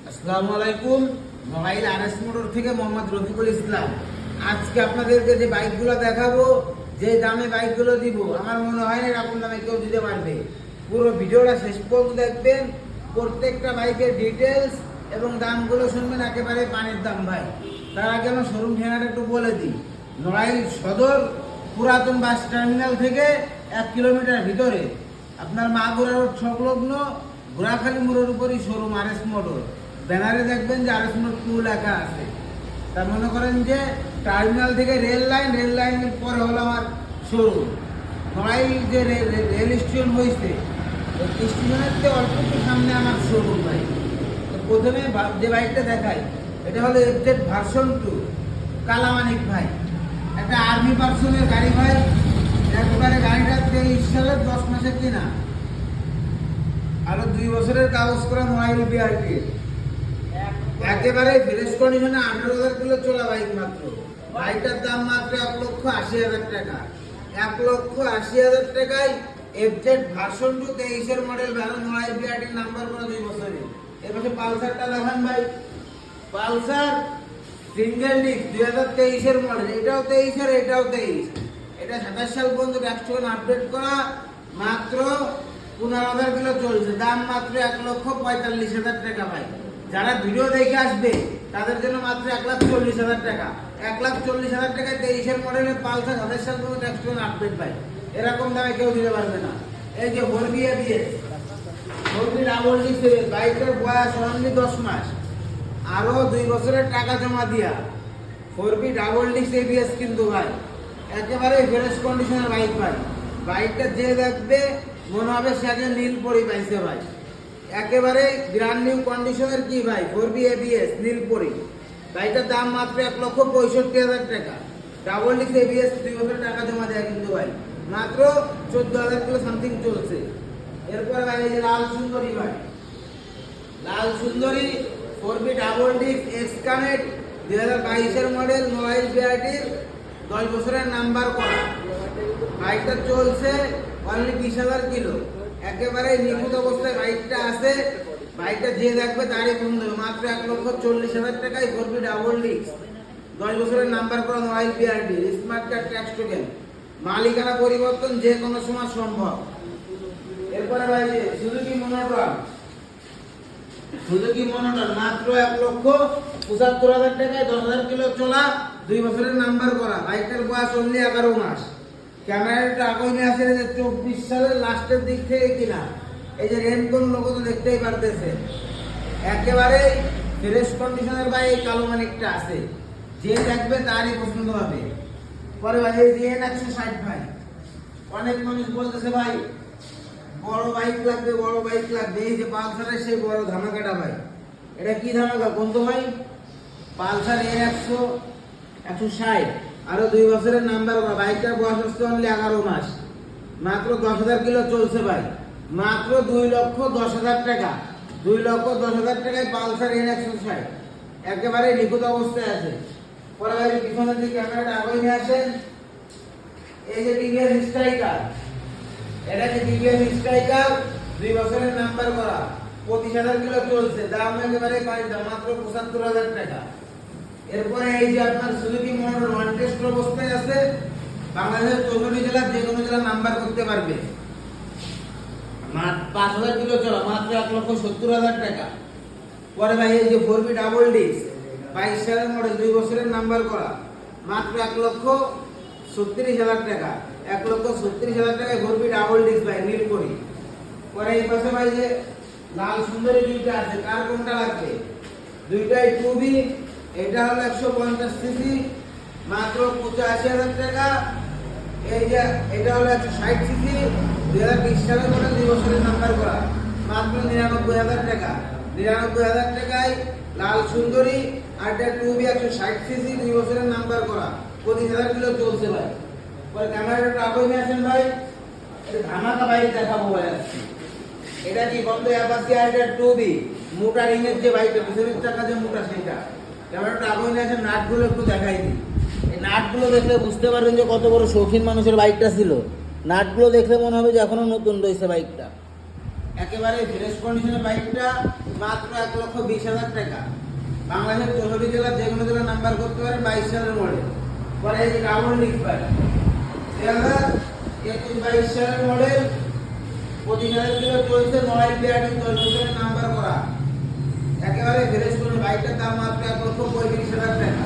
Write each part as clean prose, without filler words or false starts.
আসসালামু আলাইকুম। Mobile RS motor থেকে মোহাম্মদ রফিকুল ইসলাম। আজকে আপনাদেরকে যে বাইকগুলো দেখাবো, যে দামে বাইকগুলো দিব, আমার মনে হয় না এরকম দামে কেউ দিতে পারবে। পুরো ভিডিওটা শেষ পর্যন্ত দেখবেন। প্রত্যেকটা বাইকের ডিটেলস এবং দামগুলো শুনবেন, একেবারে পানির দাম ভাই। তার আগে আমার শোরুম ঠিকানাটা একটু বলে দিই। নড়াইল সদর পুরাতন বাস টার্মিনাল থেকে 1 কিলোমিটার ভিতরে, আপনার মাগুরা রোড সংলগ্ন ঘোড়াখালী মোড়ের উপরই শোরুম আরএস মোটর। ব্যানারে দেখবেন যে আরএস মোটর 2 লেখা আছে। তা মনে করেন যে টার্মিনাল থেকে রেল লাইনের পরে হলো আমার শোরুম। নড়াইল যে রেল স্টেশন হয়েছে, স্টেশনের থেকে অল্প একটু সামনে আমার শোরুম ভাই। তো প্রথমে যে বাইকটা দেখাই, এটা হলো এফজেড ভার্সন 2 কালামানিক ভাই। একটা আর্মি পার্সনের গাড়ি ভাই। একবারে গাড়িটা 23 সালের 10 মাসের কিনা, আরো 2 বছরের কাগজ করা মোবাইল বিআরটি, একেবারে ফ্রেশ কন্ডিশনে 18,000 কিলো চলা বাইক মাত্র। বাইকটার দাম মাত্র 1,80,000 টাকা। 1,80,000 টাকায় এফজেড ভার্সন 2 23-এর model value mobile BRT number করা 2 বছরের। এরপরে পালসারটা দেখান ভাই। পালসার সিঙ্গেল ডিস্ক 2023-এর মডেল, এটাও 23-এর, এটাও 23। এটা 27 সাল পর্যন্ত ট্যাক্স আপডেট করা, মাত্র 15,000 কিলো চলছে। দাম মাত্র 1,45,000 টাকা ভাই। যারা ভিডিও দেখে আসবে তাদের জন্য মাত্র 1,40,000 টাকা। 1,40,000 টাকায় 23-এর মডেলের পালসার 27 সাল পর্যন্ত ট্যাক্স আপডেট ভাই। এরকম দামে কেউ দিতে পারবে না। এই যে ভরবি এবিএস, ভরবি ডাবল ডিস্ক, বাইকের বয়স অনলি 10 মাস, আরো 2 বছরের টাকা জমা দিয়া 4B ডাবল ডিস্ক এবিএস কিন্তু ভাই, একেবারে ফ্রেশ কন্ডিশনের বাইক ভাই। বাইকটা যে দেখবে মনে হবে সে আগে নীলপরি পাইছে ভাই। একেবারে ব্র্যান্ড নিউ কন্ডিশনের কি ভাই, 4B এবিএস নীলপরি। বাইকটার দাম মাত্র 1,65,000 টাকা। ডাবল ডিস্ক এবিএস 2 বছরের টাকা জমা দেয় কিন্তু ভাই, মাত্র 14,000 কিলো সামথিং চলছে। এরপরে ভাই এই যে লাল সুন্দরী ভাই, লাল সুন্দরী 4B double disc X connect 2022-এর মডেল মোবাইল বিআরটির 10 বছরের নাম্বার করা। বাইকটা চলছে অনলি 20,000 কিলো। একেবারে নিখুঁত অবস্থায় বাইকটা আছে। বাইকটা যে দেখবে তারই পছন্দ হবে। মাত্র 1,40,000 টাকায় 4B ডাবল ডিস্ক 10 বছরের নাম্বার করা mobile BRT, smart card tax token, মালিকানা পরিবর্তন যে কোনো সময় সম্ভব। এরপরে ভাই যে সুজুকি মনোটন, সুজুকি মনোটন মাত্র 1,75,000 টাকায় 10,000 কিলো চলা, 2 বছরের নাম্বার করা। বাইকটার বয়স অনলি 11 মাস। ক্যামেরাটা আগুনে আসে 24 সালের লাস্টের দিক থেকে কিনা। এই যে রেনকোন লোগো তো দেখতেই পারতেছে। একেবারে ফ্রেশ কন্ডিশনের ভাই এই কালো মানিকটা আছে। যে দেখবে তারই পছন্দ হবে। পরে ভাই এই যে N160 ভাই, অনেক মানুষ বলতেছে ভাই বড় বাইক লাগবে, বড় বাইক লাগবে। এই যে পালসারের সেই বড় ধামাকাটা ভাই, এটা কি ধামাকা কোন তো ভাই? পালসার A160, আরো 2 বছরের নাম্বার করা। বাইকটার বয়স হচ্ছে অনলি 11 মাস, মাত্র 10,000 কিলো চলছে ভাই। মাত্র 2,10,000 টাকা। 2,10,000 টাকায় পালসার N160 একেবারে নিখুঁত অবস্থায় আছে। পরে ভাই পিছনের দিকে ক্যামেরাটা আগে নিয়ে আসেন। এই যে টিভিএস স্ট্রাইকার, এটা যে টিভিএস স্ট্রাইকার 2 বছরের নাম্বার করা, 25,000 কিলো চলছে। দাম একেবারে পানির দাম, মাত্র 75,000 টাকা। এরপরে এই যে আপনার সুজুকি মোটর ওয়ান টেস্ট অবস্থায় আছে। বাংলাদেশের 64 জেলার যে কোনো জেলা নাম্বার করতে পারবে। 5,000 কিলো চলা, মাত্র 1,70,000 টাকা। পরে ভাই এই যে 4B ডাবল ডিস্ক 22 সালের মডেল, 2 বছরের নাম্বার করা, মাত্র 1,36,000 টাকা। 1,36,000 টাকায় 4B ডাবল ডিস্ক ভাই নীলপরি। পরে এই পাশে ভাই যে লাল সুন্দরী দুইটা আছে, কার কোনটা লাগবে? দুইটাই 2B। এটা হলো 150 সিসি, মাত্র 85,000 টাকা। এই যে এটা হলো 160 সিসি, 2020 সালের মডেল, 2 বছরের নাম্বার করা, মাত্র 99,000 টাকা। 99,000 টাকায় লাল সুন্দরী। আর এটা 2B 160 সিসি, 2 বছরের নাম্বার করা, 25,000 কিলো চলছে ভাই। পরে ক্যামেরাটা আগে নিয়ে আসেন ভাই। এটা ধামাকা বাইক দেখাবো ভাই আজকে। এটা কি বন্ধ অ্যাপাচি আর এটা 2B মোটা রিংয়ের যে বাইকটা, পিছনের চাকা যে মোটা সেটা। ক্যামেরাটা আগে নিয়ে আসেন, নাটগুলো একটু দেখাই দিই। এই নাটগুলো দেখলে বুঝতে পারবেন যে কত বড় শৌখিন মানুষের বাইকটা ছিল। নাটগুলো দেখলে মনে হবে যে এখনো নতুন রয়েছে বাইকটা। একেবারে ফ্রেশ কন্ডিশনের বাইকটা মাত্র 1,20,000 টাকা। বাংলাদেশের 64 জেলার যে কোনো জেলার নাম্বার করতে পারে, 22 সালের মডেল। পরে এই যে ডাবল ডিস্ক বাইক 2021-22 সালের মডেল, 25,000 কিলো চলছে, 9 বিআরটি 10 বছরের নাম্বার করা, একেবারে ফ্রেশ করে। বাইকটার দাম মাত্র 1,35,000 টাকা।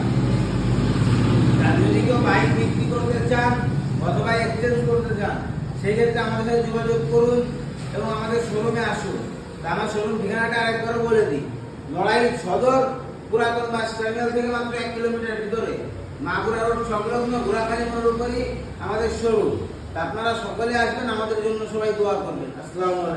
আর যদি কেউ বাইক বিক্রি করতে চান অথবা এক্সচেঞ্জ করতে চান, সেই ক্ষেত্রে আমাদের সাথে যোগাযোগ করুন এবং আমাদের শোরুমে আসুন। আমার শোরুম ঠিকানাটা আরেকবার বলে দিই, নড়াইল সদর পুরাতন বাস টার্মিনাল থেকে মাত্র 1 কিলোমিটার ভিতরে, মাগুরা রোড সংলগ্ন ঘোড়াখালী মোড়ের উপরই আমাদের শোরুম। আপনারা সকলে আসবেন, আমাদের জন্য সবাই দোয়া করবেন। আসসালামু আলাইকুম।